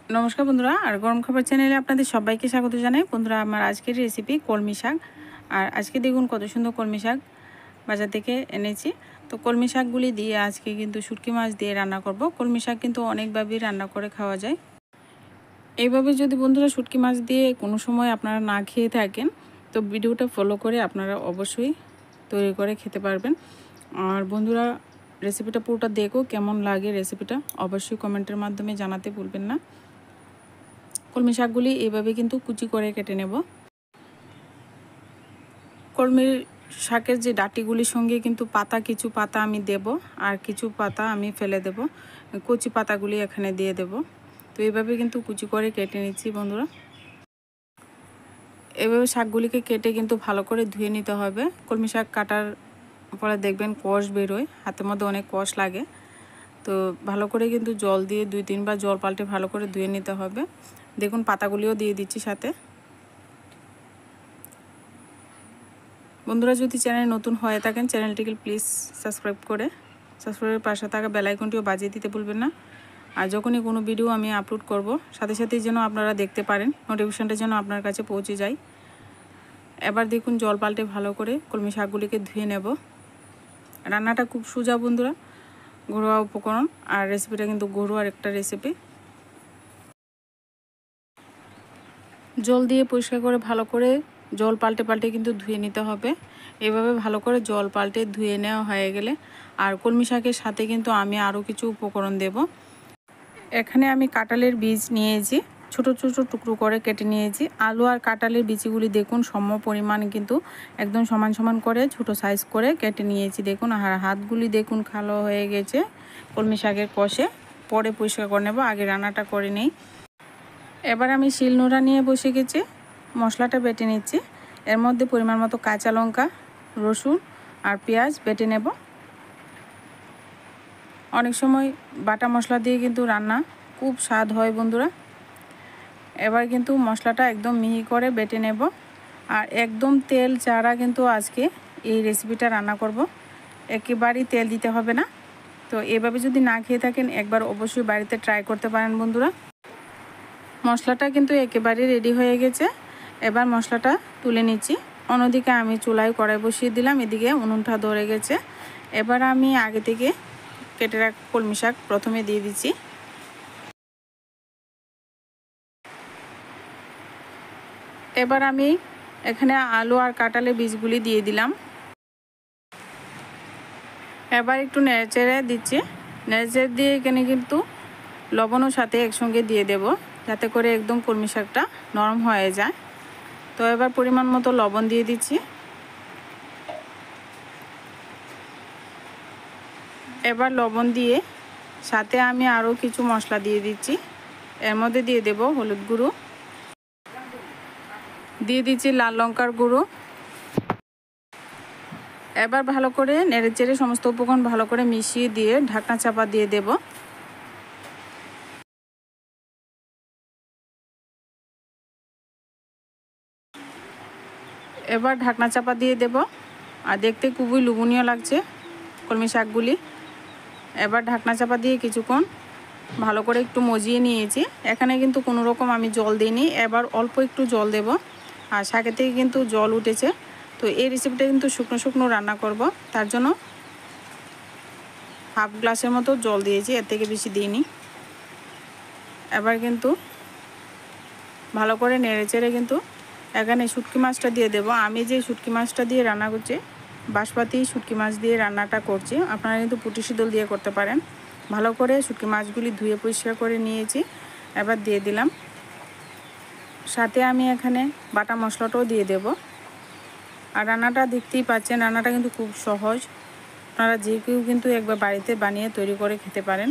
নমস্কার বন্ধুরা, আর গরম খাবার চ্যানেলে আপনাদের সবাইকে স্বাগত জানাই। বন্ধুরা, আমার আজকের রেসিপি কলমি শাক। আর আজকে দেখুন কত সুন্দর কলমি শাক বাজার থেকে এনেছি। তো কলমি শাকগুলি দিয়ে আজকে কিন্তু শুটকি মাছ দিয়ে রান্না করব। কলমি শাক কিন্তু অনেকভাবেই রান্না করে খাওয়া যায়। এইভাবে যদি বন্ধুরা শুটকি মাছ দিয়ে কোনো সময় আপনারা না খেয়ে থাকেন, তো ভিডিওটা ফলো করে আপনারা অবশ্যই তৈরি করে খেতে পারবেন। আর বন্ধুরা, রেসিপিটা পুরোটা দেখো, কেমন লাগে রেসিপিটা অবশ্যই কমেন্টের মাধ্যমে জানাতে ভুলবেন না। কলমি শাকগুলি এইভাবে কিন্তু কুচি করে কেটে নেব। কলমির শাকের যে ডাঁটিগুলির সঙ্গে কিন্তু কিছু পাতা আমি দেব, আর কিছু পাতা আমি ফেলে দেব। কচি পাতাগুলি এখানে দিয়ে দেব। তো এইভাবে কিন্তু কুচি করে কেটে নিচ্ছি বন্ধুরা। এভাবে শাকগুলিকে কেটে কিন্তু ভালো করে ধুয়ে নিতে হবে। কলমি শাক কাটার পরে দেখবেন কষ বেরোয়, হাতের মধ্যে অনেক কষ লাগে। তো ভালো করে কিন্তু জল দিয়ে 2-3 বার জল পাল্টে ভালো করে ধুয়ে নিতে হবে। দেখুন পাতাগুলিও দিয়ে দিচ্ছি সাথে। বন্ধুরা, যদি চ্যানেল নতুন হয়ে থাকেন চ্যানেলটিকে প্লিজ সাবস্ক্রাইবের পাশে থাকা বেল আইকনটিও বাজিয়ে দিতে ভুলবেন না। আর যখনই কোনো ভিডিও আমি আপলোড করব, সাথে সাথেই যেন আপনারা দেখতে পারেন, নোটিফিকেশনটা যেন আপনার কাছে পৌঁছে যায়। এবার দেখুন জল পাল্টে ভালো করে কলমি শাকগুলিকে ধুয়ে নেব। রান্নাটা খুব সোজা বন্ধুরা, ঘরোয়া উপকরণ, আর রেসিপিটা কিন্তু ঘরোয়ার একটা রেসিপি। জল দিয়ে পরিষ্কার করে ভালো করে জল পাল্টে কিন্তু ধুয়ে নিতে হবে। এভাবে ভালো করে জল পাল্টে ধুয়ে নেওয়া হয়ে গেলে, আর কলমি শাকের সাথে কিন্তু আমি আরও কিছু উপকরণ দেব। এখানে আমি কাঁঠালের বীজ নিয়েছি, ছোট ছোট টুকরো করে কেটে নিয়েছি। আলু আর কাঁঠালের বীজগুলি দেখুন সম পরিমাণ কিন্তু একদম সমান সমান করে ছোট সাইজ করে কেটে নিয়েছি। দেখুন, আর হাতগুলি দেখুন কালো হয়ে গেছে কলমি শাকের কষে। পরে পরিষ্কার করে নেব, আগে রান্নাটা করে নেই। এবার আমি শিলনোড়া নিয়ে বসে গেছি, মশলাটা বেটে নিচ্ছি। এর মধ্যে পরিমাণ মতো কাঁচা লঙ্কা, রসুন আর পেঁয়াজ বেটে নেব। অনেক সময় বাটা মশলা দিয়ে কিন্তু রান্না খুব স্বাদ হয় বন্ধুরা। এবার কিন্তু মশলাটা একদম মিহি করে বেটে নেব। আর একদম তেল ছাড়া কিন্তু আজকে এই রেসিপিটা রান্না করব। একেবারেই তেল দিতে হবে না। তো এভাবে যদি না খেয়ে থাকেন, একবার অবশ্যই বাড়িতে ট্রাই করতে পারেন বন্ধুরা। মশলাটা কিন্তু একেবারেই রেডি হয়ে গেছে। এবার মশলাটা তুলে নিচ্ছি। অন্যদিকে আমি চুলায় কড়াই বসিয়ে দিলাম, এদিকে উনুনটা ধরে গেছে। এবার আমি আগে থেকে কেটে রাখা কলমি শাক প্রথমে দিয়ে দিচ্ছি। এবার আমি এখানে আলু আর কাঁঠালের বীজগুলি দিয়ে দিলাম। এবার একটু নেড়েচেড়ে দিচ্ছি। নেড়েচেড়ে দিয়ে এখানে কিন্তু লবণও সাথে একসঙ্গে দিয়ে দেব, যাতে করে একদম কলমি শাকটা নরম হয়ে যায়। তো এবার পরিমাণ মতো লবণ দিয়ে দিচ্ছি। এবার লবণ দিয়ে সাথে আমি আরও কিছু মশলা দিয়ে দিচ্ছি। এর মধ্যে দিয়ে দেব হলুদ গুঁড়ো, দিয়ে দিচ্ছি লাল লঙ্কার গুঁড়ো। এবার ভালো করে নেড়েচেড়ে সমস্ত উপকরণ ভালো করে মিশিয়ে দিয়ে ঢাকনা চাপা দিয়ে দেব। এবার ঢাকনা চাপা দিয়ে দেব। আর দেখতে খুবই লোভনীয় লাগছে কলমি শাকগুলি। এবার ঢাকনা চাপা দিয়ে কিছুক্ষণ ভালো করে একটু মজিয়ে নিয়েছি। এখানে কিন্তু কোনো রকম আমি জল দিইনি, এবার অল্প একটু জল দেব। আর শাকের থেকে কিন্তু জল উঠেছে। তো এই রেসিপিটা কিন্তু শুকনো শুকনো রান্না করব, তার জন্য হাফ গ্লাসের মতো জল দিয়েছি, এর থেকে বেশি দিইনি। এবার কিন্তু ভালো করে নেড়েচেড়ে কিন্তু এখানে শুটকি মাছটা দিয়ে দেব। আমি যে শুটকি মাছটা দিয়ে রান্না করছি, বাঁশপাতি শুটকি মাছ দিয়ে রান্নাটা করছি। আপনারা কিন্তু পুঁটি শিদল দিয়ে করতে পারেন। ভালো করে শুটকি মাছগুলি ধুয়ে পরিষ্কার করে নিয়েছি, এবার দিয়ে দিলাম। সাথে আমি এখানে বাটা মশলাটাও দিয়ে দেব। আর রান্নাটা দেখতেই পাচ্ছেন, রান্নাটা কিন্তু খুব সহজ। আপনারা যে কেউ কিন্তু একবার বাড়িতে বানিয়ে তৈরি করে খেতে পারেন।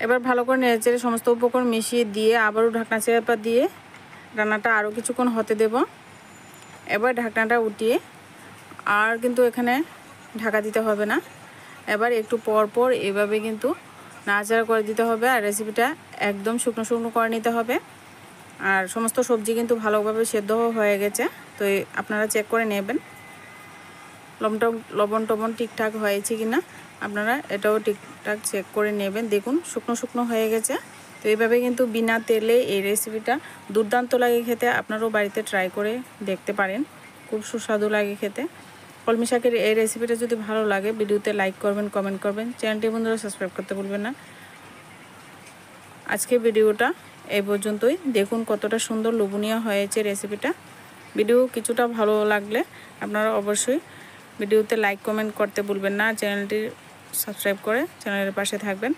এবার ভালো করে নেড়েচেড়ে সমস্ত উপকরণ মিশিয়ে দিয়ে আবারও ঢাকনা চাপা দিয়ে রান্নাটা আরও কিছুক্ষণ হতে দেব। এবার ঢাকনাটা উঠিয়ে, আর কিন্তু এখানে ঢাকা দিতে হবে না। এবার একটু পর পর এভাবে কিন্তু নাড়াচাড়া করে দিতে হবে। আর রেসিপিটা একদম শুকনো শুকনো করে নিতে হবে। আর সমস্ত সবজি কিন্তু ভালোভাবে সেদ্ধ হয়ে গেছে। তো আপনারা চেক করে নেবেন লবণ টবণ ঠিকঠাক হয়েছে কি না। আপনারা এটাও ঠিকঠাক চেক করে নেবেন। দেখুন শুকনো শুকনো হয়ে গেছে। তো এইভাবে কিন্তু বিনা তেলে এই রেসিপিটা দুর্দান্ত লাগে খেতে। আপনারাও বাড়িতে ট্রাই করে দেখতে পারেন, খুব সুস্বাদু লাগে খেতে। কলমি শাকের এই রেসিপিটা যদি ভালো লাগে ভিডিওতে লাইক করবেন, কমেন্ট করবেন, চ্যানেলটি বন্ধুরা সাবস্ক্রাইব করতে ভুলবেন না। আজকে ভিডিওটা এই পর্যন্তই। দেখুন কতটা সুন্দর লোভনীয় হয়েছে রেসিপিটা। ভিডিও কিছুটা ভালো লাগলে আপনারা অবশ্যই ভিডিওতে লাইক কমেন্ট করতে ভুলবেন না। চ্যানেলটি সাবস্ক্রাইব করে চ্যানেলের পাশে থাকবেন।